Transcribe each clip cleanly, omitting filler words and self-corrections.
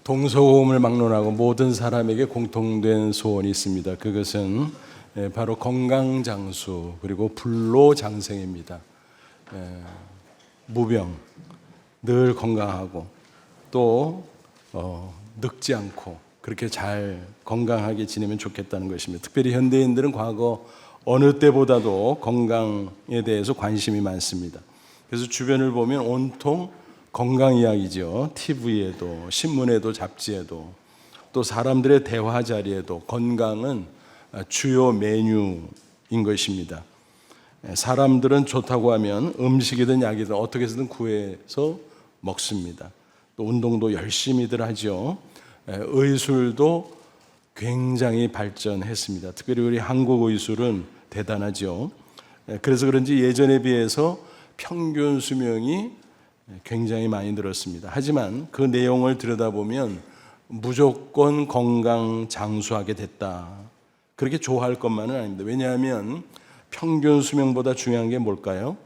동서고금을 막론하고 모든 사람에게 공통된 소원이 있습니다. 그것은 바로 건강장수 그리고 불로장생입니다. 무병, 늘 건강하고 또 늙지 않고 그렇게 잘 건강하게 지내면 좋겠다는 것입니다. 특별히 현대인들은 과거 어느 때보다도 건강에 대해서 관심이 많습니다. 그래서 주변을 보면 온통 건강 이야기죠. TV에도 신문에도 잡지에도 또 사람들의 대화 자리에도 건강은 주요 메뉴인 것입니다. 사람들은 좋다고 하면 음식이든 약이든 어떻게 해서든 구해서 먹습니다. 또 운동도 열심히들 하죠. 의술도 굉장히 발전했습니다. 특별히 우리 한국 의술은 대단하죠. 그래서 그런지 예전에 비해서 평균 수명이 굉장히 많이 늘었습니다. 하지만 그 내용을 들여다보면 무조건 건강 장수하게 됐다, 그렇게 좋아할 것만은 아닙니다. 왜냐하면 평균 수명보다 중요한 게 뭘까요?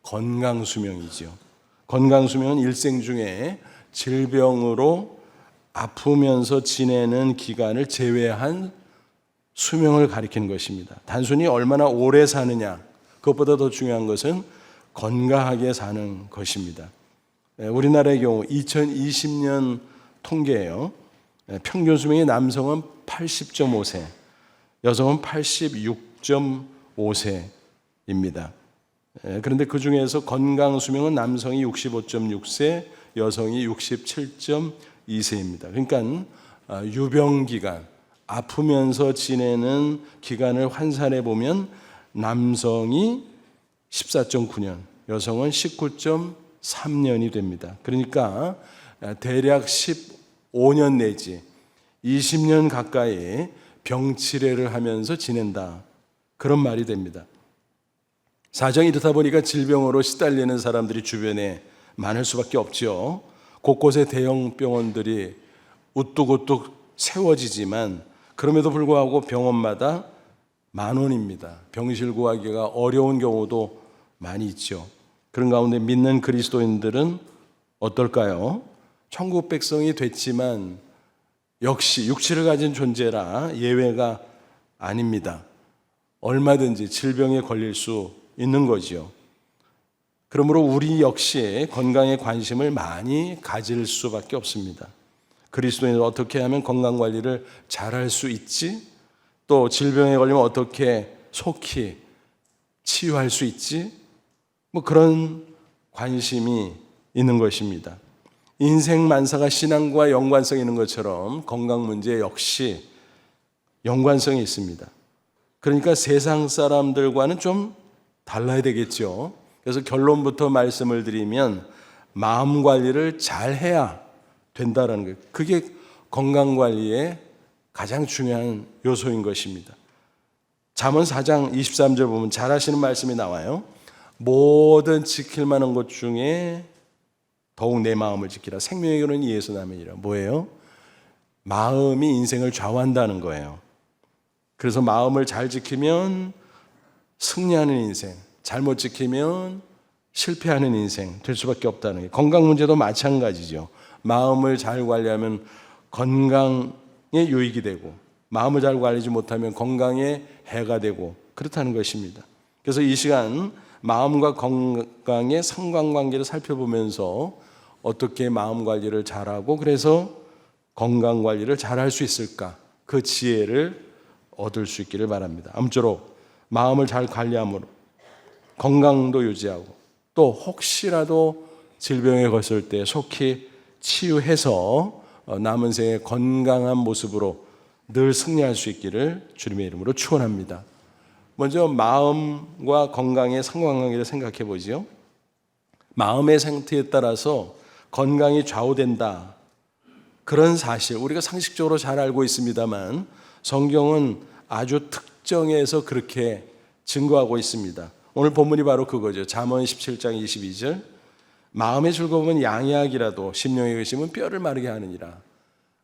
건강 수명이죠. 건강 수명은 일생 중에 질병으로 아프면서 지내는 기간을 제외한 수명을 가리키는 것입니다. 단순히 얼마나 오래 사느냐, 그것보다 더 중요한 것은 건강하게 사는 것입니다. 우리나라의 경우 2020년 통계예요. 평균 수명의 남성은 80.5세, 여성은 86.5세입니다. 그런데 그 중에서 건강 수명은 남성이 65.6세, 여성이 67.2세입니다. 그러니까 유병 기간, 아프면서 지내는 기간을 환산해 보면 남성이 14.9년, 여성은 19.3년이 됩니다. 그러니까 대략 15년 내지 20년 가까이 병치레를 하면서 지낸다, 그런 말이 됩니다. 사정이 이렇다 보니까 질병으로 시달리는 사람들이 주변에 많을 수밖에 없죠. 곳곳에 대형 병원들이 우뚝우뚝 세워지지만 그럼에도 불구하고 병원마다 10,000원입니다. 병실 구하기가 어려운 경우도 많이 있죠. 그런 가운데 믿는 그리스도인들은 어떨까요? 천국 백성이 됐지만 역시 육체를 가진 존재라 예외가 아닙니다. 얼마든지 질병에 걸릴 수 있는 거죠. 그러므로 우리 역시 건강에 관심을 많이 가질 수밖에 없습니다. 그리스도인은 어떻게 하면 건강관리를 잘할 수 있지? 또 질병에 걸리면 어떻게 속히 치유할 수 있지? 그런 관심이 있는 것입니다. 인생 만사가 신앙과 연관성이 있는 것처럼 건강 문제 역시 연관성이 있습니다. 그러니까 세상 사람들과는 좀 달라야 되겠죠. 그래서 결론부터 말씀을 드리면 마음 관리를 잘 해야 된다는 거예요. 그게 건강 관리의 가장 중요한 요소인 것입니다. 잠언 4장 23절 보면 잘 하시는 말씀이 나와요. 모든 지킬 만한 것 중에 더욱 내 마음을 지키라. 생명의 근원은 이에서 남이니라. 뭐예요? 마음이 인생을 좌우한다는 거예요. 그래서 마음을 잘 지키면 승리하는 인생, 잘못 지키면 실패하는 인생 될 수밖에 없다는 게, 건강 문제도 마찬가지죠. 마음을 잘 관리하면 건강에 유익이 되고, 마음을 잘 관리하지 못하면 건강에 해가 되고, 그렇다는 것입니다. 그래서 이 시간 마음과 건강의 상관관계를 살펴보면서 어떻게 마음 관리를 잘하고 그래서 건강 관리를 잘할 수 있을까, 그 지혜를 얻을 수 있기를 바랍니다. 아무쪼록 마음을 잘 관리함으로 건강도 유지하고 또 혹시라도 질병에 걸렸을 때 속히 치유해서 남은 생에 건강한 모습으로 늘 승리할 수 있기를 주님의 이름으로 축원합니다. 먼저 마음과 건강의 상관관계를 생각해 보죠. 마음의 상태에 따라서 건강이 좌우된다, 그런 사실 우리가 상식적으로 잘 알고 있습니다만 성경은 아주 특정해서 그렇게 증거하고 있습니다. 오늘 본문이 바로 그거죠. 잠언 17장 22절 마음의 즐거움은 양약이라도 심령의 의심은 뼈를 마르게 하느니라.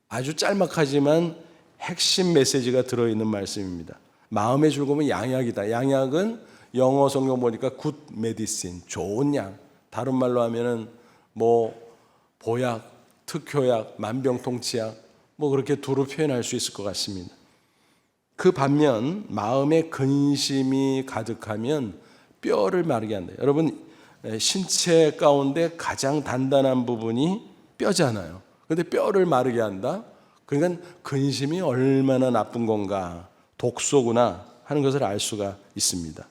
아주 짤막하지만 핵심 메시지가 들어있는 말씀입니다. 마음의 즐거움은 양약이다. 양약은 영어 성경 보니까 good medicine, 좋은 약. 다른 말로 하면은 보약, 특효약, 만병통치약 뭐 그렇게 두루 표현할 수 있을 것 같습니다. 그 반면 마음에 근심이 가득하면 뼈를 마르게 한다. 여러분, 신체 가운데 가장 단단한 부분이 뼈잖아요. 그런데 뼈를 마르게 한다? 그러니까 근심이 얼마나 나쁜 건가, 독소구나 하는 것을 알 수가 있습니다.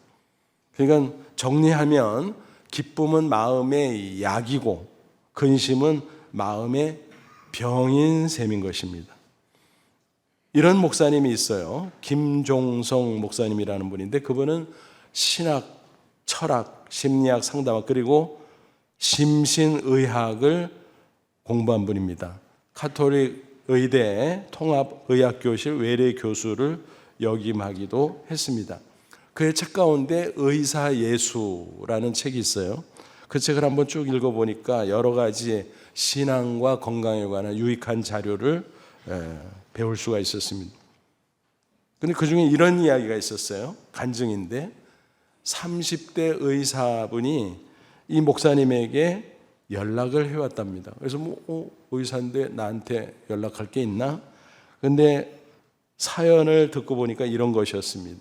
그러니까 정리하면 기쁨은 마음의 약이고 근심은 마음의 병인 셈인 것입니다. 이런 목사님이 있어요. 김종성 목사님이라는 분인데 그분은 신학, 철학, 심리학 상담학 그리고 심신의학을 공부한 분입니다. 카톨릭 의대 통합의학교실 외래 교수를 역임하기도 했습니다. 그의 책 가운데 의사예수라는 책이 있어요. 그 책을 한번 쭉 읽어보니까 여러 가지 신앙과 건강에 관한 유익한 자료를 배울 수가 있었습니다. 근데 그 중에 이런 이야기가 있었어요. 간증인데 30대 의사분이 이 목사님에게 연락을 해왔답니다. 그래서 의사인데 나한테 연락할 게 있나? 근데 사연을 듣고 보니까 이런 것이었습니다.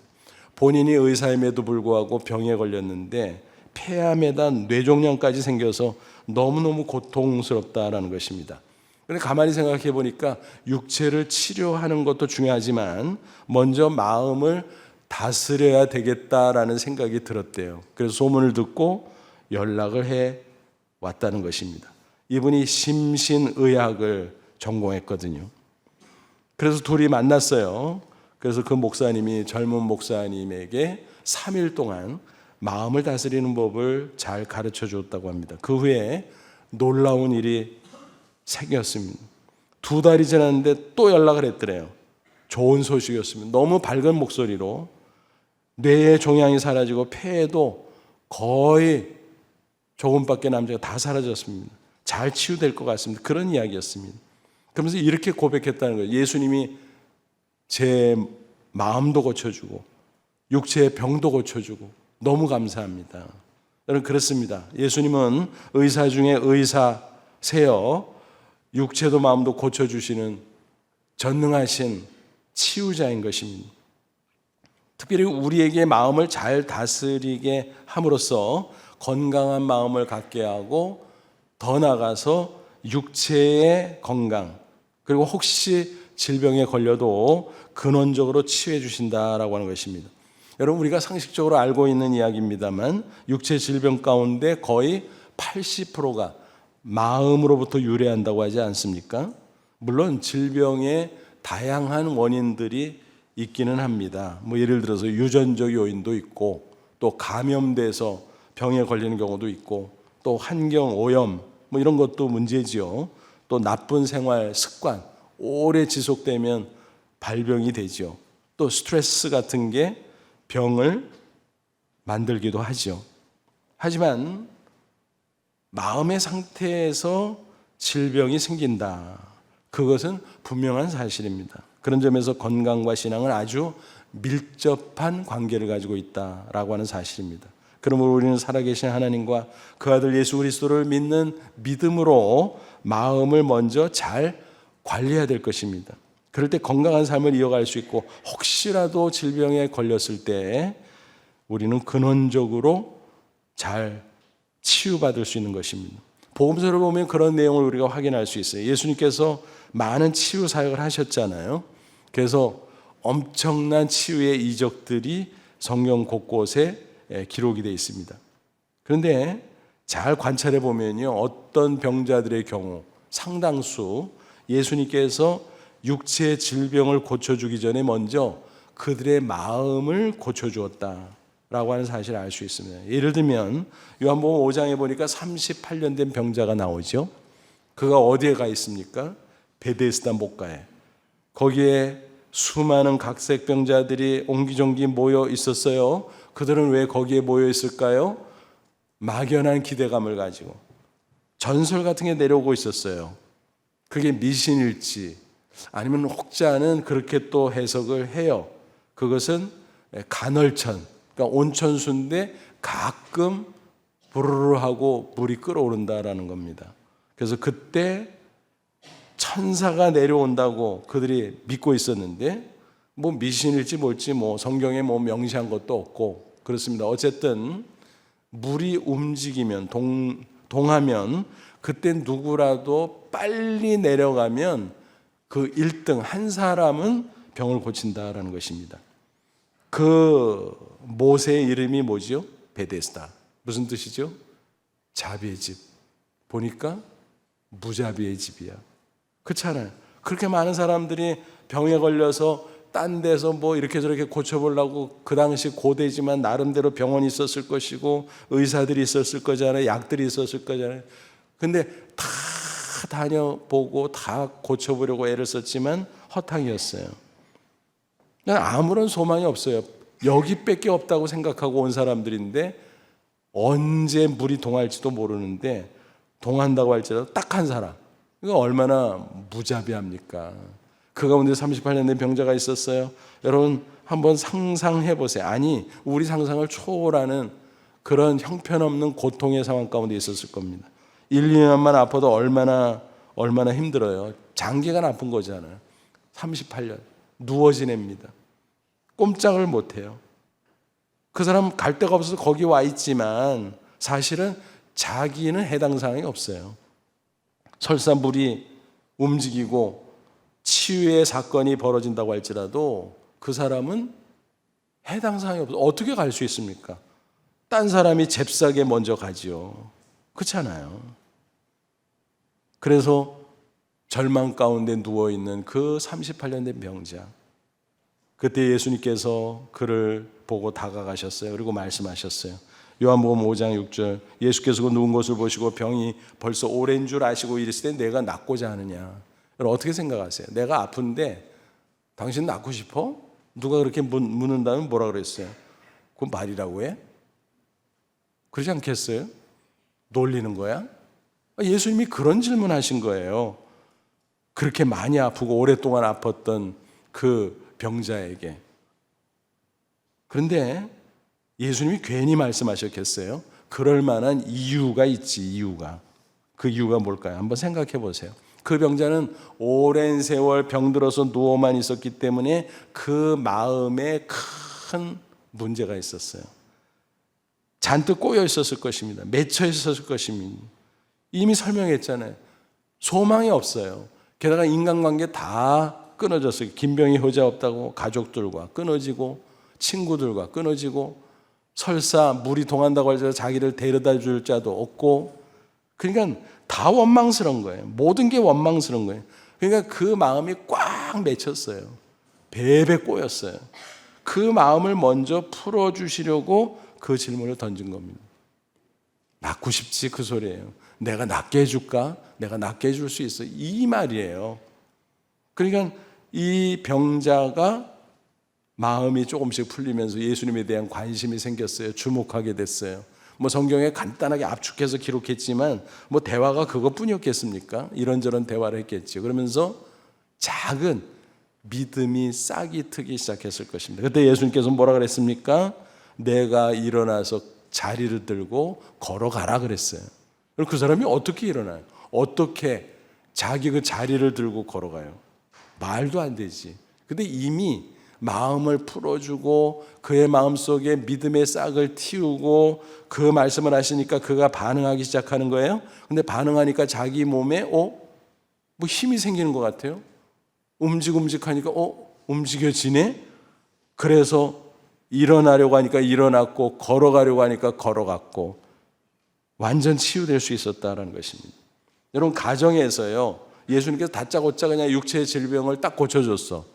본인이 의사임에도 불구하고 병에 걸렸는데 폐암에다 뇌종양까지 생겨서 너무너무 고통스럽다라는 것입니다. 그런데 가만히 생각해 보니까 육체를 치료하는 것도 중요하지만 먼저 마음을 다스려야 되겠다라는 생각이 들었대요. 그래서 소문을 듣고 연락을 해 왔다는 것입니다. 이분이 심신의학을 전공했거든요. 그래서 둘이 만났어요. 그래서 그 목사님이 젊은 목사님에게 3일 동안 마음을 다스리는 법을 잘 가르쳐 줬다고 합니다. 그 후에 놀라운 일이 생겼습니다. 2달이 지났는데 또 연락을 했더래요. 좋은 소식이었습니다. 너무 밝은 목소리로 뇌의 종양이 사라지고 폐에도 거의 조금밖에 남자가 다 사라졌습니다. 잘 치유될 것 같습니다. 그런 이야기였습니다. 그러면서 이렇게 고백했다는 거예요. 예수님이 제 마음도 고쳐주고 육체의 병도 고쳐주고 너무 감사합니다. 여러분 그렇습니다. 예수님은 의사 중에 의사세요. 육체도 마음도 고쳐주시는 전능하신 치유자인 것입니다. 특별히 우리에게 마음을 잘 다스리게 함으로써 건강한 마음을 갖게 하고 더 나아가서 육체의 건강 그리고 혹시 질병에 걸려도 근원적으로 치유해 주신다라고 하는 것입니다. 여러분 우리가 상식적으로 알고 있는 이야기입니다만 육체 질병 가운데 거의 80%가 마음으로부터 유래한다고 하지 않습니까? 물론 질병의 다양한 원인들이 있기는 합니다. 뭐 예를 들어서 유전적 요인도 있고 또 감염돼서 병에 걸리는 경우도 있고 또 환경 오염 뭐 이런 것도 문제지요. 또 나쁜 생활 습관 오래 지속되면 발병이 되죠. 또 스트레스 같은 게 병을 만들기도 하죠. 하지만 마음의 상태에서 질병이 생긴다. 그것은 분명한 사실입니다. 그런 점에서 건강과 신앙은 아주 밀접한 관계를 가지고 있다라고 하는 사실입니다. 그러므로 우리는 살아계신 하나님과 그 아들 예수 그리스도를 믿는 믿음으로 마음을 먼저 잘 관리해야 될 것입니다. 그럴 때 건강한 삶을 이어갈 수 있고 혹시라도 질병에 걸렸을 때 우리는 근원적으로 잘 치유받을 수 있는 것입니다. 복음서를 보면 그런 내용을 우리가 확인할 수 있어요. 예수님께서 많은 치유 사역을 하셨잖아요. 그래서 엄청난 치유의 이적들이 성경 곳곳에 기록이 되어 있습니다. 그런데 잘 관찰해 보면요, 어떤 병자들의 경우 상당수 예수님께서 육체의 질병을 고쳐주기 전에 먼저 그들의 마음을 고쳐주었다라고 하는 사실을 알 수 있습니다. 예를 들면 요한복음 5장에 보니까 38년 된 병자가 나오죠. 그가 어디에 가 있습니까? 베데스다 목가에. 거기에 수많은 각색 병자들이 옹기종기 모여 있었어요. 그들은 왜 거기에 모여 있을까요? 막연한 기대감을 가지고 전설 같은 게 내려오고 있었어요. 그게 미신일지 아니면 혹자는 그렇게 또 해석을 해요. 그것은 간헐천, 그러니까 온천수인데 가끔 부르르 하고 물이 끓어오른다라는 겁니다. 그래서 그때 천사가 내려온다고 그들이 믿고 있었는데 뭐 미신일지 뭘지 뭐 성경에 뭐 명시한 것도 없고 그렇습니다. 어쨌든 물이 움직이면 동하면 그때 누구라도 빨리 내려가면 그 1등 한 사람은 병을 고친다라는 것입니다. 그 모세의 이름이 뭐죠? 베데스다. 무슨 뜻이죠? 자비의 집. 보니까 무자비의 집이야. 그렇잖아요. 그렇게 많은 사람들이 병에 걸려서 딴 데서 뭐 이렇게 저렇게 고쳐보려고 그 당시 고대지만 나름대로 병원이 있었을 것이고 의사들이 있었을 거잖아요. 약들이 있었을 거잖아요. 근데 다 다녀보고 다 고쳐보려고 애를 썼지만 허탕이었어요. 아무런 소망이 없어요. 여기밖에 없다고 생각하고 온 사람들인데 언제 물이 동할지도 모르는데 동한다고 할지라도 딱 한 사람. 이거 얼마나 무자비합니까? 그 가운데 38년 된 병자가 있었어요. 여러분 한번 상상해 보세요. 아니 우리 상상을 초월하는 그런 형편없는 고통의 상황 가운데 있었을 겁니다. 1, 2년만 아파도 얼마나 힘들어요. 장기간 아픈 거잖아요. 38년 누워 지냅니다. 꼼짝을 못해요. 그 사람 갈 데가 없어서 거기 와 있지만 사실은 자기는 해당 사항이 없어요. 설사 물이 움직이고 치유의 사건이 벌어진다고 할지라도 그 사람은 해당 사항이 없어요. 어떻게 갈 수 있습니까? 딴 사람이 잽싸게 먼저 가지요. 그렇잖아요. 그래서 절망 가운데 누워있는 그 38년 된 병자, 그때 예수님께서 그를 보고 다가가셨어요. 그리고 말씀하셨어요. 요한복음 5장 6절 예수께서 그 누운 것을 보시고 병이 벌써 오랜 줄 아시고 이르시되 내가 낫고자 하느냐. 여러분 어떻게 생각하세요? 내가 아픈데 당신 낫고 싶어? 누가 그렇게 묻는다면 뭐라 그랬어요? 그건 말이라고 해? 그러지 않겠어요? 놀리는 거야? 예수님이 그런 질문하신 거예요. 그렇게 많이 아프고 오랫동안 아팠던 그 병자에게. 그런데 예수님이 괜히 말씀하셨겠어요? 그럴 만한 이유가 있지, 이유가. 그 이유가 뭘까요? 한번 생각해 보세요. 그 병자는 오랜 세월 병들어서 누워만 있었기 때문에 그 마음에 큰 문제가 있었어요. 잔뜩 꼬여 있었을 것입니다. 맺혀 있었을 것입니다. 이미 설명했잖아요. 소망이 없어요. 게다가 인간관계 다 끊어졌어요. 김병희 효자 없다고 가족들과 끊어지고 친구들과 끊어지고 설사 물이 동한다고 할지라도 자기를 데려다 줄 자도 없고 그러니까 다 원망스러운 거예요. 모든 게 원망스러운 거예요. 그러니까 그 마음이 꽉 맺혔어요. 배배 꼬였어요. 그 마음을 먼저 풀어주시려고 그 질문을 던진 겁니다. 낫고 싶지 그 소리예요. 내가 낫게 해줄까? 내가 낫게 해줄 수 있어. 이 말이에요. 그러니까 이 병자가 마음이 조금씩 풀리면서 예수님에 대한 관심이 생겼어요. 주목하게 됐어요. 뭐 성경에 간단하게 압축해서 기록했지만 뭐 대화가 그것뿐이었겠습니까? 이런저런 대화를 했겠죠. 그러면서 작은 믿음이 싹이 트기 시작했을 것입니다. 그때 예수님께서 뭐라 그랬습니까? 내가 일어나서 자리를 들고 걸어가라 그랬어요. 그럼 그 사람이 어떻게 일어나요? 어떻게 자기 그 자리를 들고 걸어가요? 말도 안 되지. 근데 이미 마음을 풀어주고 그의 마음속에 믿음의 싹을 틔우고 그 말씀을 하시니까 그가 반응하기 시작하는 거예요. 근데 반응하니까 자기 몸에 뭐 힘이 생기는 것 같아요. 움직하니까 움직여지네. 그래서 일어나려고 하니까 일어났고 걸어가려고 하니까 걸어갔고 완전 치유될 수 있었다라는 것입니다. 여러분 가정에서요. 예수님께서 다짜고짜 그냥 육체의 질병을 딱 고쳐줬어.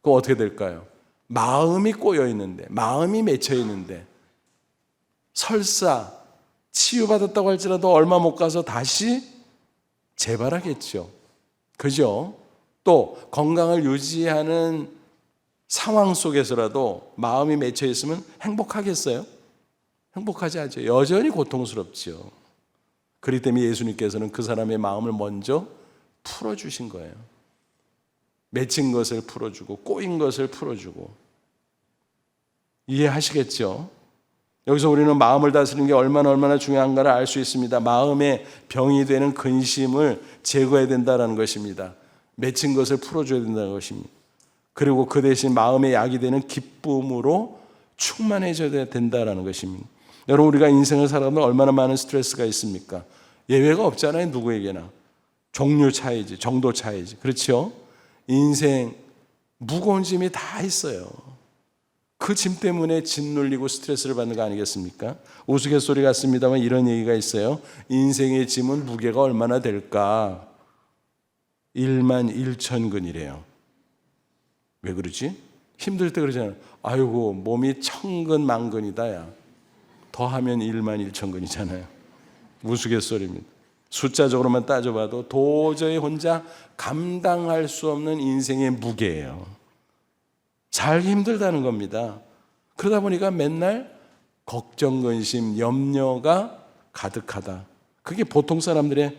그거 어떻게 될까요? 마음이 꼬여 있는데, 마음이 맺혀 있는데, 설사 치유받았다고 할지라도 얼마 못 가서 다시 재발하겠죠. 그죠? 또 건강을 유지하는 상황 속에서라도 마음이 맺혀 있으면 행복하겠어요? 행복하지 않죠. 여전히 고통스럽죠. 그렇기 때문에 예수님께서는 그 사람의 마음을 먼저 풀어주신 거예요. 맺힌 것을 풀어주고 꼬인 것을 풀어주고. 이해하시겠죠? 여기서 우리는 마음을 다스리는 게 얼마나 중요한가를 알 수 있습니다. 마음에 병이 되는 근심을 제거해야 된다는 것입니다. 맺힌 것을 풀어줘야 된다는 것입니다. 그리고 그 대신 마음의 약이 되는 기쁨으로 충만해져야 된다는 것입니다. 여러분, 우리가 인생을 살아가면 얼마나 많은 스트레스가 있습니까? 예외가 없잖아요. 누구에게나. 종류 차이지, 정도 차이지. 그렇죠? 인생 무거운 짐이 다 있어요. 그 짐 때문에 짓눌리고 스트레스를 받는 거 아니겠습니까? 우스갯소리 같습니다만 이런 얘기가 있어요. 인생의 짐은 무게가 얼마나 될까? 11,000근이래요. 왜 그러지? 힘들 때 그러잖아요. 아이고, 몸이 1000근 만근이다. 야. 더하면 11,000근이잖아요. 우스갯소리입니다. 숫자적으로만 따져봐도 도저히 혼자 감당할 수 없는 인생의 무게예요. 살기 힘들다는 겁니다. 그러다 보니까 맨날 걱정, 근심, 염려가 가득하다. 그게 보통 사람들의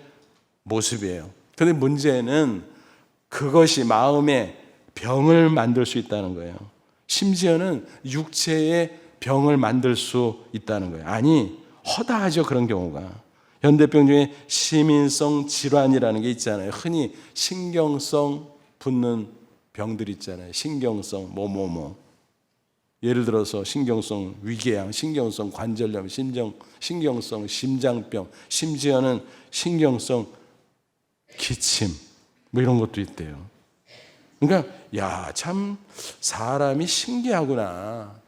모습이에요. 그런데 문제는 그것이 마음의 병을 만들 수 있다는 거예요. 심지어는 육체의 병을 만들 수 있다는 거예요. 아니, 허다하죠, 그런 경우가. 현대병 중에 시민성 질환이라는 게 있잖아요. 흔히 신경성 붙는 병들 있잖아요. 신경성 예를 들어서 신경성 위궤양, 신경성 관절염, 신경성 심장병, 심지어는 신경성 기침 이런 것도 있대요. 그러니까 참 사람이 신기하구나.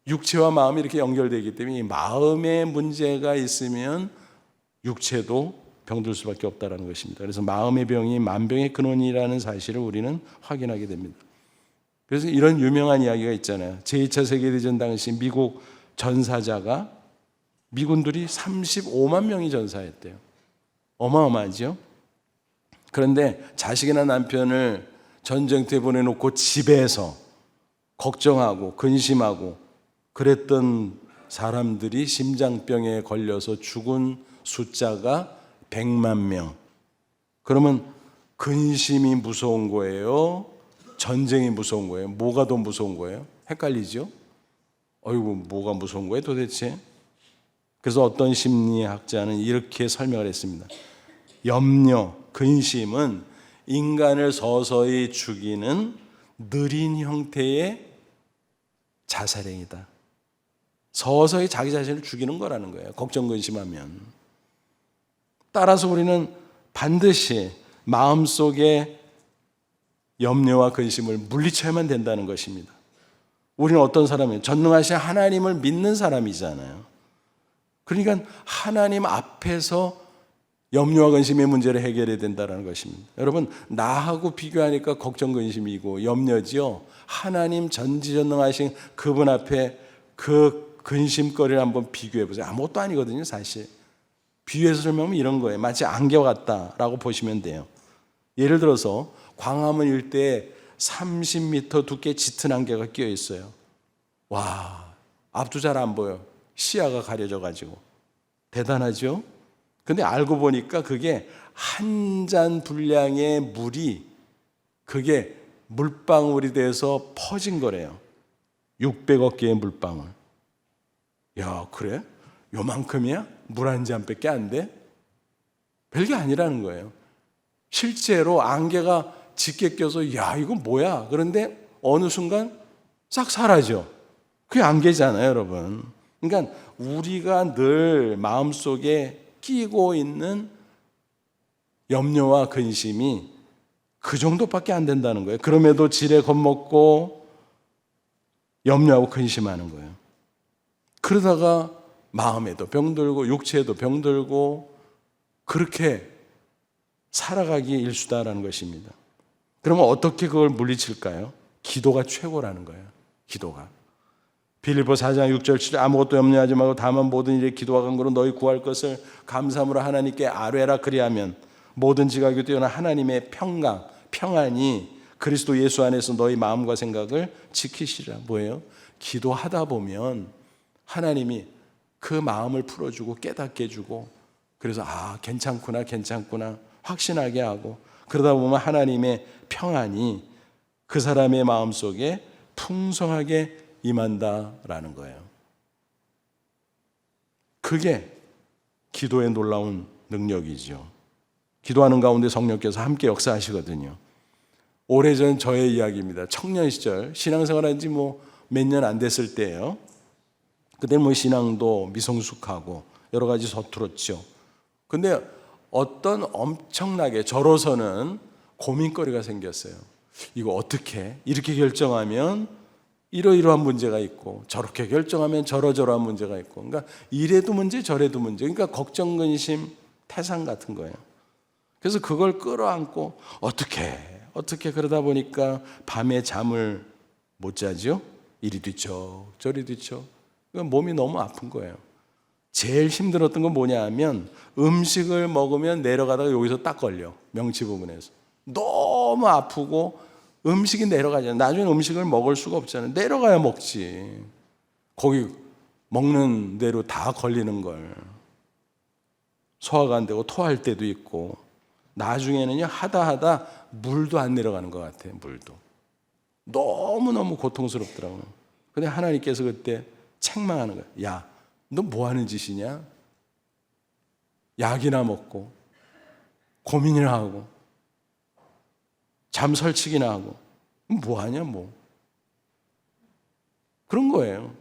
육체와 마음이 이렇게 연결되기 때문에 마음에 문제가 있으면 육체도 병들 수밖에 없다는 것입니다. 그래서 마음의 병이 만병의 근원이라는 사실을 우리는 확인하게 됩니다. 그래서 이런 유명한 이야기가 있잖아요. 제2차 세계대전 당시 미국 전사자가 미군들이 35만 명이 전사했대요. 어마어마하죠? 그런데 자식이나 남편을 전쟁터에 보내놓고 집에서 걱정하고 근심하고 그랬던 사람들이 심장병에 걸려서 죽은 숫자가 100만 명. 그러면 근심이 무서운 거예요? 전쟁이 무서운 거예요? 뭐가 더 무서운 거예요? 헷갈리죠? 어이구, 뭐가 무서운 거예요 도대체? 그래서 어떤 심리학자는 이렇게 설명을 했습니다. 염려, 근심은 인간을 서서히 죽이는 느린 형태의 자살행위다. 서서히 자기 자신을 죽이는 거라는 거예요. 걱정, 근심하면. 따라서 우리는 반드시 마음속에 염려와 근심을 물리쳐야만 된다는 것입니다. 우리는 어떤 사람이에요? 전능하신 하나님을 믿는 사람이잖아요. 그러니까 하나님 앞에서 염려와 근심의 문제를 해결해야 된다는 것입니다. 여러분, 나하고 비교하니까 걱정, 근심이고 염려지요. 하나님 전지전능하신 그분 앞에 그 근심거리를 한번 비교해 보세요. 아무것도 아니거든요, 사실. 비유해서 설명하면 이런 거예요. 마치 안개와 같다라고 보시면 돼요. 예를 들어서 광화문 일대에 30m 두께 짙은 안개가 끼어 있어요. 와, 앞도 잘 안 보여. 시야가 가려져 가지고. 대단하죠? 근데 알고 보니까 그게 한 잔 분량의 물이 그게 물방울이 돼서 퍼진 거래요. 600억 개의 물방울. 야, 그래? 요만큼이야? 물 한 잔밖에 안 돼? 별게 아니라는 거예요. 실제로 안개가 짙게 껴서 야, 이거 뭐야? 그런데 어느 순간 싹 사라져. 그게 안개잖아요, 여러분. 그러니까 우리가 늘 마음속에 끼고 있는 염려와 근심이 그 정도밖에 안 된다는 거예요. 그럼에도 지레 겁먹고 염려하고 근심하는 거예요. 그러다가 마음에도 병들고 육체에도 병들고 그렇게 살아가기 일수다라는 것입니다. 그러면 어떻게 그걸 물리칠까요? 기도가 최고라는 거예요. 기도가. 빌립보 4장 6절 7절 아무것도 염려하지 말고 다만 모든 일에 기도와 간구로 너희 구할 것을 감사함으로 하나님께 아뢰라. 그리하면 모든 지각이 뛰어난 하나님의 평안이 그리스도 예수 안에서 너희 마음과 생각을 지키시라. 뭐예요? 기도하다 보면 하나님이 그 마음을 풀어주고 깨닫게 해주고 그래서 괜찮구나 확신하게 하고 그러다 보면 하나님의 평안이 그 사람의 마음속에 풍성하게 임한다라는 거예요. 그게 기도의 놀라운 능력이죠. 기도하는 가운데 성령께서 함께 역사하시거든요. 오래전 저의 이야기입니다. 청년 시절 신앙생활한 지 몇 년 안 됐을 때예요. 그때 신앙도 미성숙하고 여러 가지 서툴었죠. 근데 어떤 엄청나게 저로서는 고민거리가 생겼어요. 이거 어떻게 이렇게 결정하면 이러이러한 문제가 있고 저렇게 결정하면 저러저러한 문제가 있고, 그러니까 이래도 문제 저래도 문제, 그러니까 걱정 근심 태산 같은 거예요. 그래서 그걸 끌어안고 어떻게 그러다 보니까 밤에 잠을 못 자죠. 이리 뒤척 저리 뒤척. 그러니까 몸이 너무 아픈 거예요. 제일 힘들었던 건 뭐냐 하면 음식을 먹으면 내려가다가 여기서 딱 걸려. 명치 부분에서 너무 아프고 음식이 내려가잖아요. 나중에 음식을 먹을 수가 없잖아요. 내려가야 먹지. 거기 먹는 대로 다 걸리는 걸. 소화가 안 되고 토할 때도 있고, 나중에는요 하다 물도 안 내려가는 것 같아요. 물도 너무너무 고통스럽더라고요. 근데 하나님께서 그때 책망하는 거예요. 야, 너 뭐 하는 짓이냐? 약이나 먹고 고민이나 하고 잠 설치기나 하고 뭐 하냐 뭐. 그런 거예요.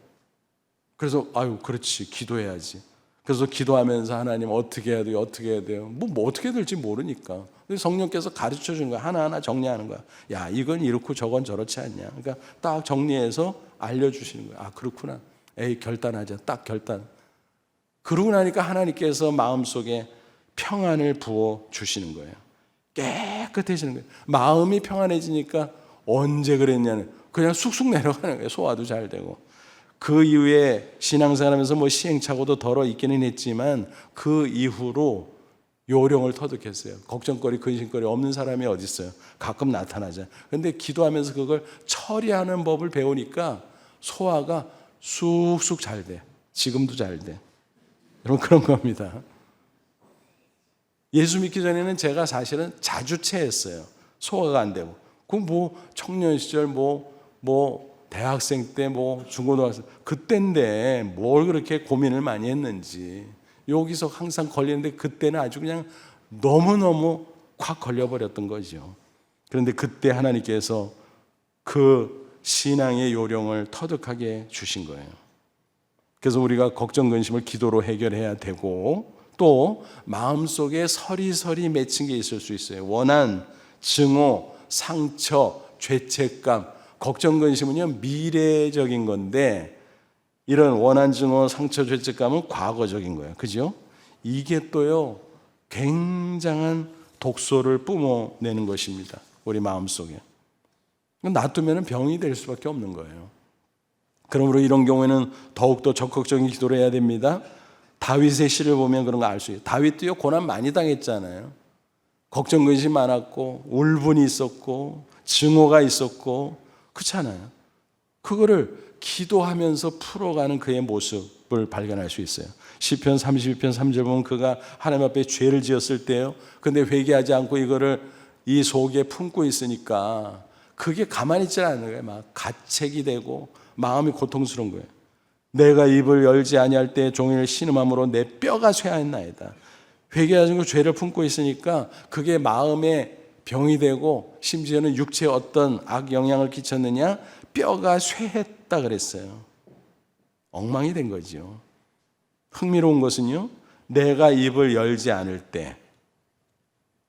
그래서 그렇지, 기도해야지. 그래서 기도하면서 하나님 어떻게 해야 돼요? 어떻게 해야 돼요? 뭐 어떻게 될지 모르니까. 성령께서 가르쳐 주는 거야. 하나하나 정리하는 거야. 야, 이건 이렇고 저건 저렇지 않냐. 그러니까 딱 정리해서 알려주시는 거야. 아, 그렇구나. 에이, 결단하자. 딱 결단. 그러고 나니까 하나님께서 마음속에 평안을 부어 주시는 거예요. 깨끗해지는 거예요. 마음이 평안해지니까 언제 그랬냐는 그냥 쑥쑥 내려가는 거예요. 소화도 잘 되고. 그 이후에 신앙생활하면서 시행착오도 덜어 있기는 했지만 그 이후로 요령을 터득했어요. 걱정거리, 근심거리 없는 사람이 어디 있어요? 가끔 나타나잖아요. 그런데 기도하면서 그걸 처리하는 법을 배우니까 소화가 쑥쑥 잘 돼. 지금도 잘 돼. 여러분, 그런 겁니다. 예수 믿기 전에는 제가 사실은 자주 체했어요. 소화가 안 되고. 청년 시절 대학생 때 중고등학생 그때인데 뭘 그렇게 고민을 많이 했는지. 여기서 항상 걸리는데 그때는 아주 그냥 너무너무 콱 걸려버렸던 거죠. 그런데 그때 하나님께서 그 신앙의 요령을 터득하게 주신 거예요. 그래서 우리가 걱정 근심을 기도로 해결해야 되고, 또 마음속에 서리서리 맺힌 게 있을 수 있어요. 원한, 증오, 상처, 죄책감. 걱정 근심은요 미래적인 건데, 이런 원한, 증오, 상처, 죄책감은 과거적인 거예요. 그죠? 이게 또요 굉장한 독소를 뿜어내는 것입니다. 우리 마음속에. 놔두면 병이 될 수밖에 없는 거예요. 그러므로 이런 경우에는 더욱더 적극적인 기도를 해야 됩니다. 다윗의 시를 보면 그런 거 알 수 있어요. 다윗도요 고난 많이 당했잖아요. 걱정 근심 많았고 울분이 있었고 증오가 있었고, 그렇잖아요. 그거를 기도하면서 풀어가는 그의 모습을 발견할 수 있어요. 시편 32편 3절 보면 그가 하나님 앞에 죄를 지었을 때요, 근데 회개하지 않고 이거를 이 속에 품고 있으니까 그게 가만히 있지 않는 거예요. 막 가책이 되고 마음이 고통스러운 거예요. 내가 입을 열지 아니할 때 종일 신음함으로 내 뼈가 쇠하였나이다. 회개하지 않고 죄를 품고 있으니까 그게 마음에 병이 되고, 심지어는 육체에 어떤 악 영향을 끼쳤느냐, 뼈가 쇠했다 그랬어요. 엉망이 된 거죠. 흥미로운 것은요, 내가 입을 열지 않을 때,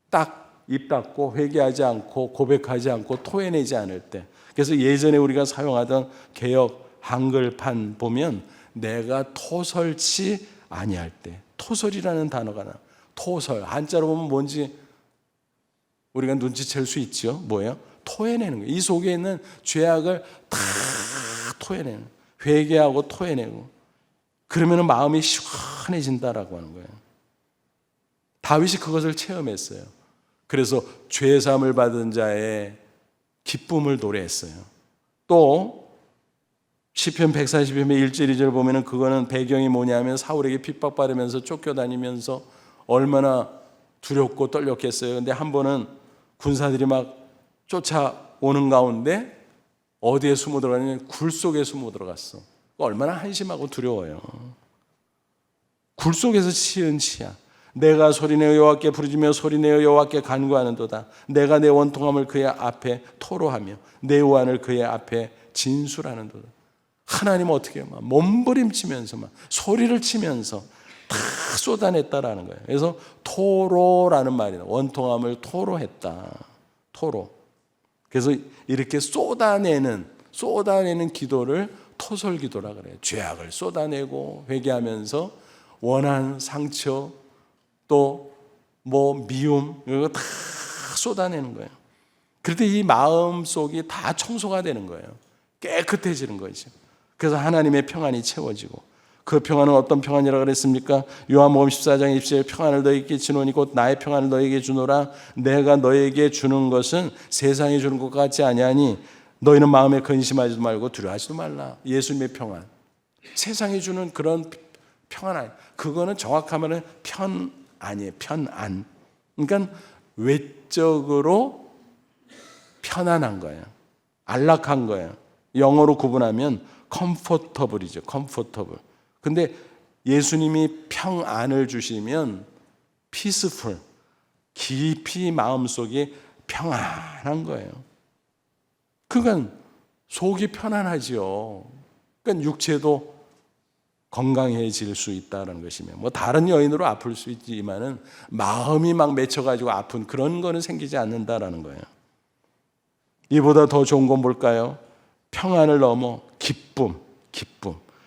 딱 입 닫고 회개하지 않고 고백하지 않고 토해내지 않을 때. 그래서 예전에 우리가 사용하던 개역 한글판 보면 내가 토설치 아니할 때, 토설이라는 단어가 나와요. 토설, 한자로 보면 뭔지 우리가 눈치챌 수 있죠. 뭐예요? 토해내는 거예요. 이 속에 있는 죄악을 다 토해내는, 회개하고 토해내고, 그러면 마음이 시원해진다라고 하는 거예요. 다윗이 그것을 체험했어요. 그래서 죄사함을 받은 자의 기쁨을 노래했어요. 또 시편 140편의 1절 2절 보면은 그거는 배경이 뭐냐면 사울에게 핍박받으면서 쫓겨다니면서 얼마나 두렵고 떨렸겠어요. 근데 한 번은 군사들이 막 쫓아오는 가운데 어디에 숨어 들어가냐면 굴 속에 숨어 들어갔어. 얼마나 한심하고 두려워요. 굴 속에서 치은 치야. 내가 소리내어 여호와께 부르짖며 소리내어 여호와께 간구하는도다. 내가 내 원통함을 그의 앞에 토로하며 내 우환을 그의 앞에 진술하는도다. 하나님은 어떻게 해요? 몸부림치면서 막 소리를 치면서 다 쏟아냈다라는 거예요. 그래서 토로라는 말이에요. 원통함을 토로했다. 토로. 그래서 이렇게 쏟아내는 기도를 토설기도라 그래요. 죄악을 쏟아내고 회개하면서 원한 상처 또 미움 이런 거 다 쏟아내는 거예요. 그럴 때 이 마음 속이 다 청소가 되는 거예요. 깨끗해지는 거죠. 그래서 하나님의 평안이 채워지고, 그 평안은 어떤 평안이라고 그랬습니까? 요한복음 14장 20절에 평안을 너희에게 주노니 곧 나의 평안을 너희에게 주노라. 내가 너희에게 주는 것은 세상이 주는 것 같지 아니하니 너희는 마음에 근심하지도 말고 두려워하지도 말라. 예수님의 평안, 세상이 주는 그런 평안 아니에요. 그거는 정확하면 아니에요. 편안. 그러니까 외적으로 편안한 거예요. 안락한 거예요. 영어로 구분하면 comfortable이죠. comfortable. 근데 예수님이 평안을 주시면 peaceful, 깊이 마음속에 평안한 거예요. 그러니까 속이 편안하지요. 그러니까 육체도 건강해질 수 있다는 것이며, 다른 요인으로 아플 수 있지만은 마음이 막 맺혀가지고 아픈 그런 거는 생기지 않는다라는 거예요. 이보다 더 좋은 건 뭘까요? 평안을 넘어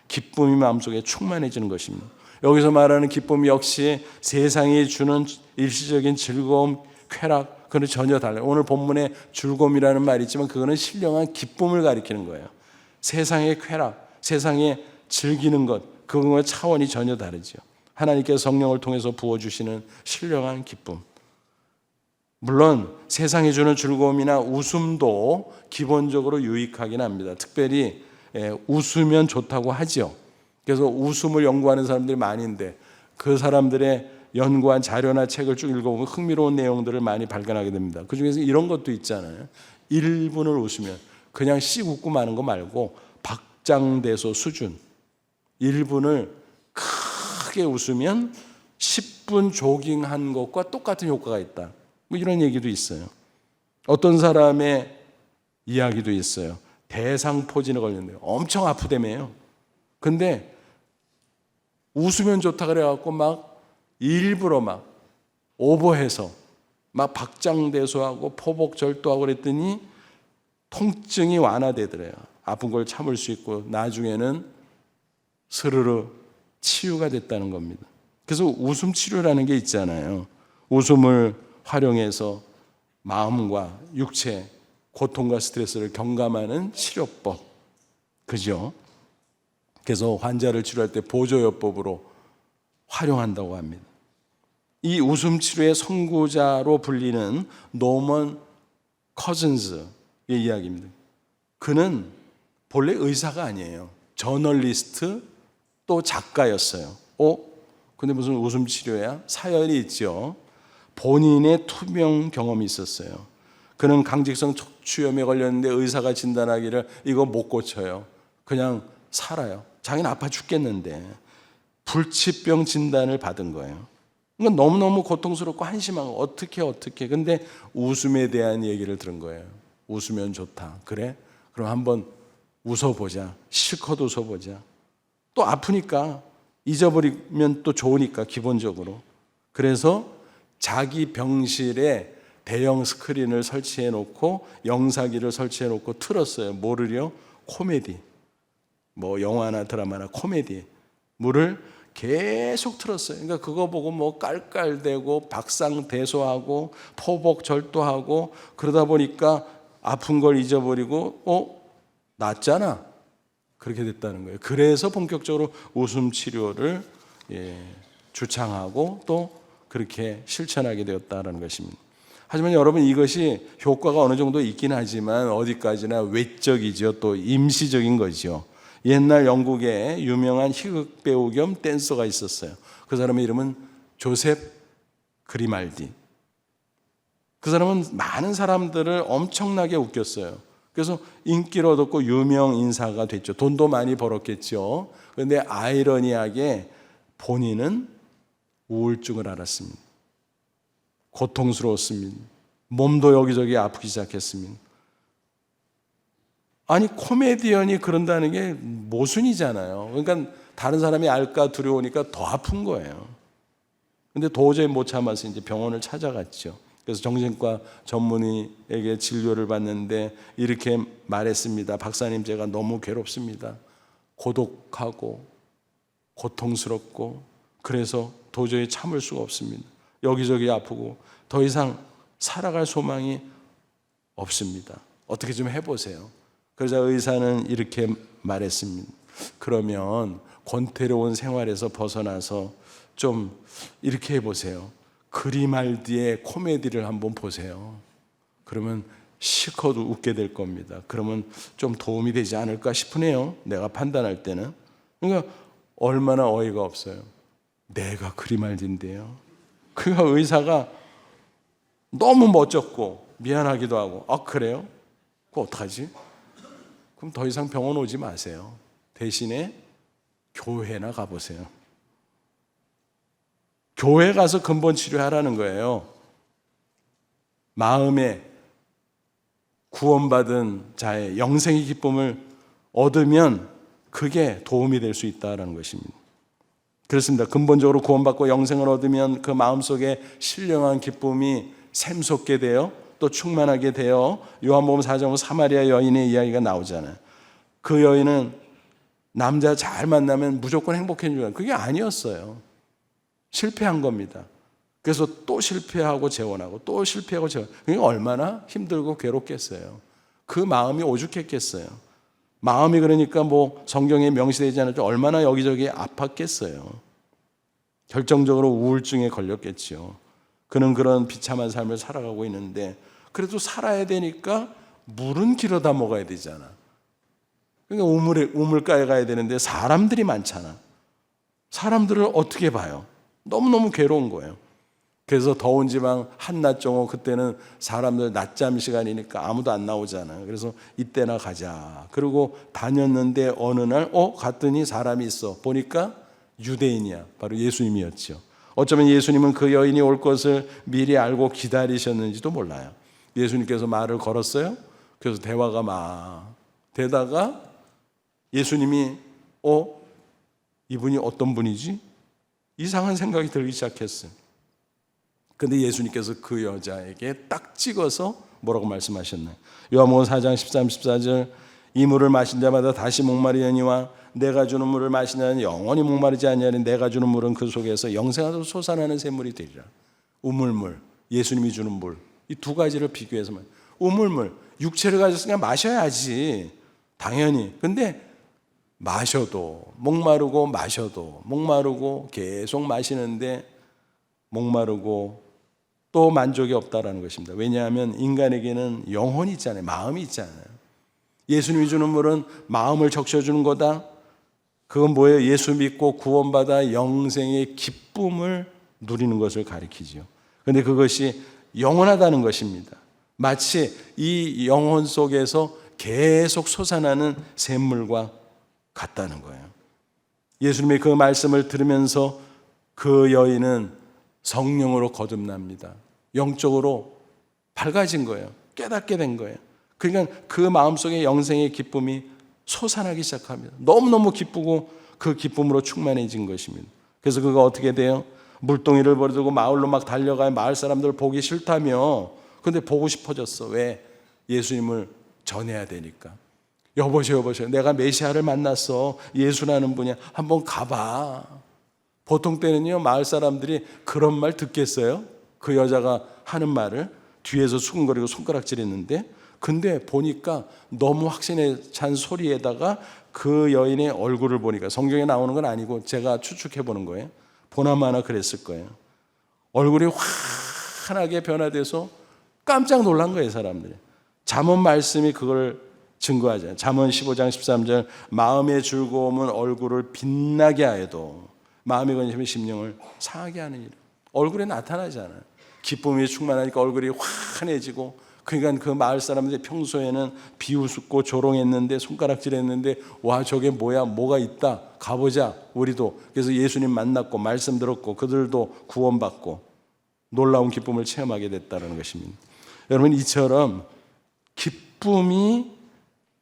기쁨이 마음속에 충만해지는 것입니다. 여기서 말하는 기쁨 역시 세상이 주는 일시적인 즐거움, 쾌락, 그건 전혀 달라요. 오늘 본문에 즐거움이라는 말이 있지만 그거는 신령한 기쁨을 가리키는 거예요. 세상의 쾌락, 세상에 즐기는 것, 그거와 차원이 전혀 다르죠. 하나님께서 성령을 통해서 부어주시는 신령한 기쁨. 물론 세상이 주는 즐거움이나 웃음도 기본적으로 유익하긴 합니다. 특별히 웃으면 좋다고 하죠. 그래서 웃음을 연구하는 사람들이 많은데 그 사람들의 연구한 자료나 책을 쭉 읽어보면 흥미로운 내용들을 많이 발견하게 됩니다. 그중에서 이런 것도 있잖아요. 1분을 웃으면 그냥 씩 웃고 마는 거 말고 박장대소 수준, 1분을 크게 웃으면 10분 조깅한 것과 똑같은 효과가 있다. 이런 얘기도 있어요. 어떤 사람의 이야기도 있어요. 대상포진에 걸렸는데요. 엄청 아프다며요. 근데 웃으면 좋다 그래갖고 막 일부러 막 오버해서 막 박장대소하고 포복절도하고 그랬더니 통증이 완화되더래요. 아픈 걸 참을 수 있고 나중에는 스르르 치유가 됐다는 겁니다. 그래서 웃음 치료라는 게 있잖아요. 웃음을 활용해서 마음과 육체, 고통과 스트레스를 경감하는 치료법. 그죠? 그래서 환자를 치료할 때 보조요법으로 활용한다고 합니다. 이 웃음 치료의 선구자로 불리는 노먼 커즌스의 이야기입니다. 그는 본래 의사가 아니에요. 저널리스트 또 작가였어요. 근데 무슨 웃음 치료야? 사연이 있죠. 본인의 투병 경험이 있었어요. 그는 강직성 척추염에 걸렸는데 의사가 진단하기를 이거 못 고쳐요. 그냥 살아요. 자기는 아파 죽겠는데 불치병 진단을 받은 거예요. 그러니까 너무너무 고통스럽고 한심하고 어떻게 근데 웃음에 대한 얘기를 들은 거예요. 웃으면 좋다. 그래? 그럼 한번 웃어보자. 실컷 웃어보자. 또 아프니까 잊어버리면 또 좋으니까 기본적으로. 그래서 자기 병실에 대형 스크린을 설치해 놓고 영사기를 설치해 놓고 틀었어요. 뭐를요? 코미디. 영화나 드라마나 코미디. 물을 계속 틀었어요. 그러니까 그거 보고 깔깔대고 박상대소하고 포복절도하고 그러다 보니까 아픈 걸 잊어버리고 낫잖아. 그렇게 됐다는 거예요. 그래서 본격적으로 웃음 치료를 주창하고 또 그렇게 실천하게 되었다는 것입니다. 하지만 여러분 이것이 효과가 어느 정도 있긴 하지만 어디까지나 외적이죠. 또 임시적인 거죠. 옛날 영국에 유명한 희극 배우 겸 댄서가 있었어요. 그 사람의 이름은 조셉 그리말디. 그 사람은 많은 사람들을 엄청나게 웃겼어요. 그래서 인기를 얻었고 유명 인사가 됐죠. 돈도 많이 벌었겠죠. 그런데 아이러니하게 본인은 우울증을 앓았습니다. 고통스러웠습니다. 몸도 여기저기 아프기 시작했습니다. 아니, 코미디언이 그런다는 게 모순이잖아요. 그러니까 다른 사람이 알까 두려우니까 더 아픈 거예요. 근데 도저히 못 참아서 이제 병원을 찾아갔죠. 그래서 정신과 전문의에게 진료를 받는데 이렇게 말했습니다. 박사님, 제가 너무 괴롭습니다. 고독하고 고통스럽고 그래서 도저히 참을 수가 없습니다. 여기저기 아프고 더 이상 살아갈 소망이 없습니다. 어떻게 좀 해보세요. 그러자 의사는 이렇게 말했습니다. 그러면 권태로운 생활에서 벗어나서 좀 이렇게 해보세요. 그리말디의 코미디를 한번 보세요. 그러면 실컷 웃게 될 겁니다. 그러면 좀 도움이 되지 않을까 싶으네요. 내가 판단할 때는. 그러니까 얼마나 어이가 없어요. 내가 그리말디인데요. 그러니까 의사가 너무 멋졌고 미안하기도 하고, 아 그래요? 그거 어떡하지? 그럼 더 이상 병원 오지 마세요. 대신에 교회나 가보세요. 교회 가서 근본 치료하라는 거예요. 마음에 구원받은 자의 영생의 기쁨을 얻으면 그게 도움이 될 수 있다는 것입니다. 그렇습니다. 근본적으로 구원받고 영생을 얻으면 그 마음속에 신령한 기쁨이 샘솟게 되어 또 충만하게 되어 요한복음 4장 사마리아 여인의 이야기가 나오잖아요. 그 여인은 남자 잘 만나면 무조건 행복해지는 줄 알아요. 그게 아니었어요. 실패한 겁니다. 그래서 또 실패하고 재혼하고 또 실패하고 재혼. 그게 얼마나 힘들고 괴롭겠어요. 그 마음이 오죽했겠어요. 마음이 그러니까 뭐 성경에 명시되지 않았죠. 얼마나 여기저기 아팠겠어요. 결정적으로 우울증에 걸렸겠죠. 그는 그런 비참한 삶을 살아가고 있는데 그래도 살아야 되니까 물은 길어다 먹어야 되잖아. 그러니까 우물가에 가야 되는데 사람들이 많잖아. 사람들을 어떻게 봐요? 너무너무 괴로운 거예요. 그래서 더운 지방 한낮 정오, 그때는 사람들 낮잠 시간이니까 아무도 안 나오잖아요. 그래서 이때나 가자. 그리고 다녔는데 어느 날 갔더니 사람이 있어. 보니까 유대인이야. 바로 예수님이었죠. 어쩌면 예수님은 그 여인이 올 것을 미리 알고 기다리셨는지도 몰라요. 예수님께서 말을 걸었어요. 그래서 대화가 막 되다가 예수님이 이분이 어떤 분이지? 이상한 생각이 들기 시작했어요. 근데 예수님께서 그 여자에게 딱 찍어서 뭐라고 말씀하셨나요? 요한복음 4장 13, 14절 이 물을 마신 자마다 다시 목마르려니와 내가 주는 물을 마신 자는 영원히 목마르지 아니하니 내가 주는 물은 그 속에서 영생하도록 솟아나는 샘물이 되리라. 우물물, 예수님이 주는 물, 이 두 가지를 비교해서 우물물, 육체를 가졌으니까 마셔야지 당연히. 근데 마셔도 목마르고 마셔도 목마르고 계속 마시는데 목마르고 또 만족이 없다라는 것입니다. 왜냐하면 인간에게는 영혼이 있잖아요. 마음이 있잖아요. 예수님이 주는 물은 마음을 적셔주는 거다. 그건 뭐예요? 예수 믿고 구원받아 영생의 기쁨을 누리는 것을 가리키죠. 그런데 그것이 영원하다는 것입니다. 마치 이 영혼 속에서 계속 솟아나는 샘물과 같다는 거예요. 예수님의 그 말씀을 들으면서 그 여인은 성령으로 거듭납니다. 영적으로 밝아진 거예요. 깨닫게 된 거예요. 그러니까 그 마음속에 영생의 기쁨이 솟아나기 시작합니다. 너무너무 기쁘고 그 기쁨으로 충만해진 것입니다. 그래서 그가 어떻게 돼요? 물동이를 버리고 마을로 막 달려가요. 마을 사람들 보기 싫다며. 근데 보고 싶어졌어. 왜? 예수님을 전해야 되니까. 여보세요. 내가 메시아를 만났어. 예수라는 분이야. 한번 가봐. 보통 때는요, 마을 사람들이 그런 말 듣겠어요? 그 여자가 하는 말을 뒤에서 수근거리고 손가락질 했는데, 근데 보니까 너무 확신에 찬 소리에다가 그 여인의 얼굴을 보니까, 성경에 나오는 건 아니고 제가 추측해 보는 거예요. 보나마나 그랬을 거예요. 얼굴이 환하게 변화돼서 깜짝 놀란 거예요, 사람들이. 잠언 말씀이 그걸 증거하잖아요. 잠언 15장 13절 마음의 즐거움은 얼굴을 빛나게 하여도 마음의 근심이 심령을 상하게 하는 일. 얼굴에 나타나잖아요. 기쁨이 충만하니까 얼굴이 환해지고 그러니까 그 마을 사람들이 평소에는 비웃고 조롱했는데, 손가락질했는데, 와 저게 뭐야, 뭐가 있다, 가보자 우리도. 그래서 예수님 만났고 말씀 들었고 그들도 구원받고 놀라운 기쁨을 체험하게 됐다는 것입니다. 여러분, 이처럼 기쁨이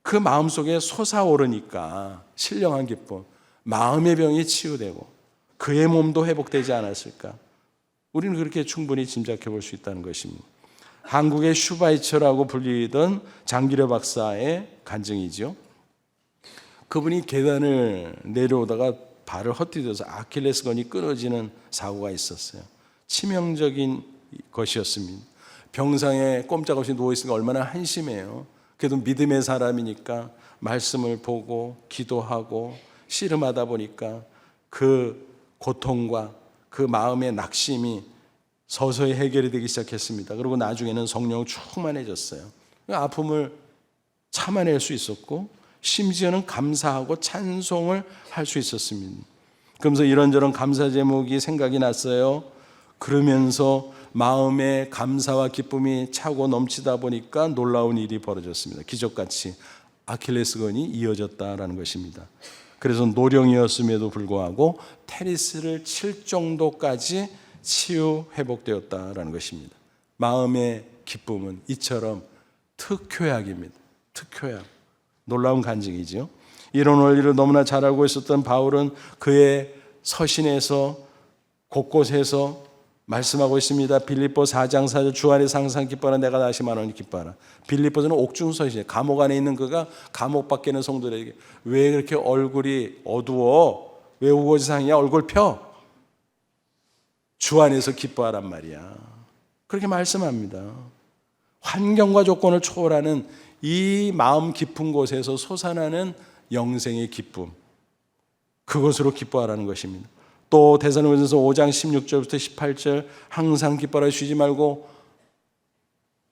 그 마음속에 솟아오르니까 신령한 기쁨, 마음의 병이 치유되고 그의 몸도 회복되지 않았을까? 우리는 그렇게 충분히 짐작해 볼 수 있다는 것입니다. 한국의 슈바이처라고 불리던 장기려 박사의 간증이죠. 그분이 계단을 내려오다가 발을 헛디뎌서 아킬레스건이 끊어지는 사고가 있었어요. 치명적인 것이었습니다. 병상에 꼼짝없이 누워있으니까 얼마나 한심해요. 그래도 믿음의 사람이니까 말씀을 보고 기도하고 씨름하다 보니까 그 고통과 그 마음의 낙심이 서서히 해결이 되기 시작했습니다. 그리고 나중에는 성령 충만해졌어요. 아픔을 참아낼 수 있었고 심지어는 감사하고 찬송을 할 수 있었습니다. 그러면서 이런저런 감사 제목이 생각이 났어요. 그러면서 마음에 감사와 기쁨이 차고 넘치다 보니까 놀라운 일이 벌어졌습니다. 기적같이 아킬레스건이 이어졌다라는 것입니다. 그래서 노령이었음에도 불구하고 테니스를 칠 정도까지 치유 회복되었다라는 것입니다. 마음의 기쁨은 이처럼 특효약입니다. 특효약. 놀라운 간증이죠. 이런 원리를 너무나 잘 알고 있었던 바울은 그의 서신에서 곳곳에서 말씀하고 있습니다. 빌립보 4장 4절 주 안에 항상 기뻐하라 내가 다시 말하노니 기뻐하라. 빌립보서는 옥중서신이에요. 감옥 안에 있는 그가 감옥 밖에 있는 성도들에게 왜 그렇게 얼굴이 어두워? 왜 우거지상이야? 얼굴 펴. 주 안에서 기뻐하란 말이야. 그렇게 말씀합니다. 환경과 조건을 초월하는 이 마음 깊은 곳에서 솟아나는 영생의 기쁨, 그것으로 기뻐하라는 것입니다. 또 데살로니가서 5장 16절부터 18절 항상 기뻐하라 쉬지 말고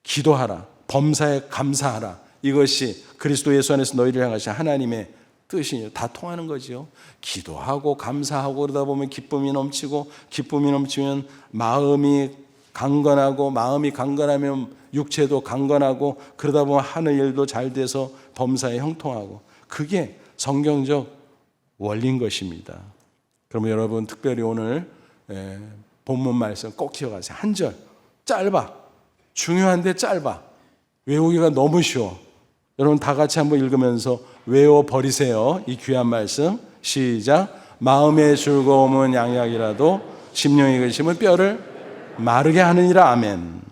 기도하라 범사에 감사하라, 이것이 그리스도 예수 안에서 너희를 향하신 하나님의 뜻이에요. 다 통하는 거죠. 기도하고 감사하고 그러다 보면 기쁨이 넘치고, 기쁨이 넘치면 마음이 강건하고, 마음이 강건하면 육체도 강건하고, 그러다 보면 하는 일도 잘 돼서 범사에 형통하고, 그게 성경적 원리인 것입니다. 그러면 여러분 특별히 오늘 본문 말씀 꼭 기억하세요. 한 절 짧아, 중요한데 짧아, 외우기가 너무 쉬워. 여러분 다 같이 한번 읽으면서 외워버리세요. 이 귀한 말씀 시작. 마음의 즐거움은 양약이라도 심령의 근심은 뼈를 마르게 하느니라. 아멘.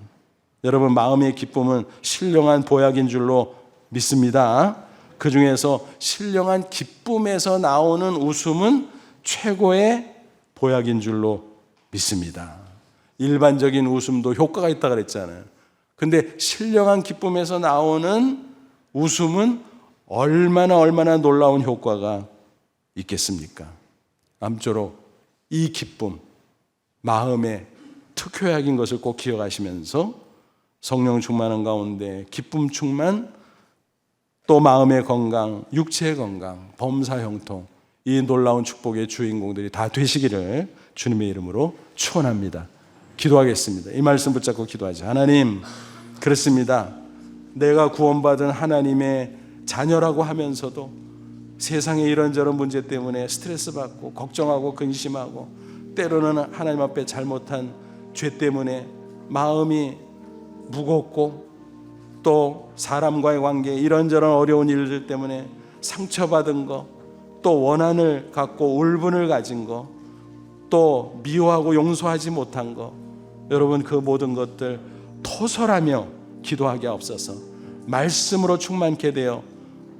여러분 마음의 기쁨은 신령한 보약인 줄로 믿습니다. 그 중에서 신령한 기쁨에서 나오는 웃음은 최고의 보약인 줄로 믿습니다. 일반적인 웃음도 효과가 있다고 그랬잖아요. 근데 신령한 기쁨에서 나오는 웃음은 얼마나 놀라운 효과가 있겠습니까? 아무쪼록 이 기쁨, 마음의 특효약인 것을 꼭 기억하시면서 성령 충만한 가운데 기쁨 충만, 또 마음의 건강, 육체의 건강, 범사 형통, 이 놀라운 축복의 주인공들이 다 되시기를 주님의 이름으로 축원합니다. 기도하겠습니다. 이 말씀 붙잡고 기도하죠. 하나님, 그렇습니다. 내가 구원받은 하나님의 자녀라고 하면서도 세상의 이런저런 문제 때문에 스트레스 받고 걱정하고 근심하고, 때로는 하나님 앞에 잘못한 죄 때문에 마음이 무겁고, 또 사람과의 관계, 이런저런 어려운 일들 때문에 상처받은 거, 또 원한을 갖고 울분을 가진 거, 또 미워하고 용서하지 못한 거, 여러분 그 모든 것들 토설하며 기도하게 없어서 말씀으로 충만케 되어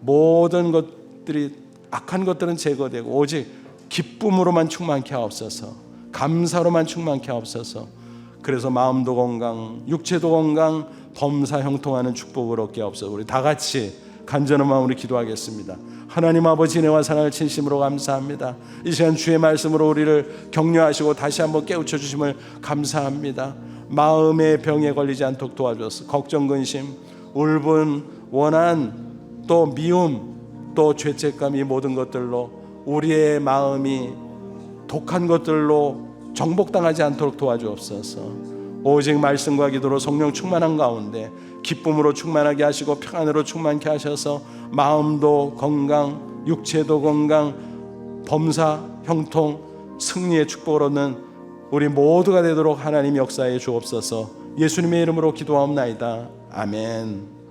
모든 것들이, 악한 것들은 제거되고 오직 기쁨으로만 충만케 하옵소서, 감사로만 충만케 하옵소서. 그래서 마음도 건강, 육체도 건강, 범사 형통하는 축복을 얻게 하옵소서. 우리 다 같이 간절한 마음으로 기도하겠습니다. 하나님 아버지, 은혜와 사랑을 진심으로 감사합니다. 이 시간 주의 말씀으로 우리를 격려하시고 다시 한번 깨우쳐 주심을 감사합니다. 마음의 병에 걸리지 않도록 도와주셔서 걱정, 근심, 울분, 원한, 또 미움, 또 죄책감, 이 모든 것들로 우리의 마음이 독한 것들로 정복당하지 않도록 도와주옵소서. 오직 말씀과 기도로 성령 충만한 가운데 기쁨으로 충만하게 하시고 평안으로 충만케 하셔서 마음도 건강, 육체도 건강, 범사, 형통, 승리의 축복을 얻는 우리 모두가 되도록 하나님 역사에 주옵소서. 예수님의 이름으로 기도하옵나이다. 아멘.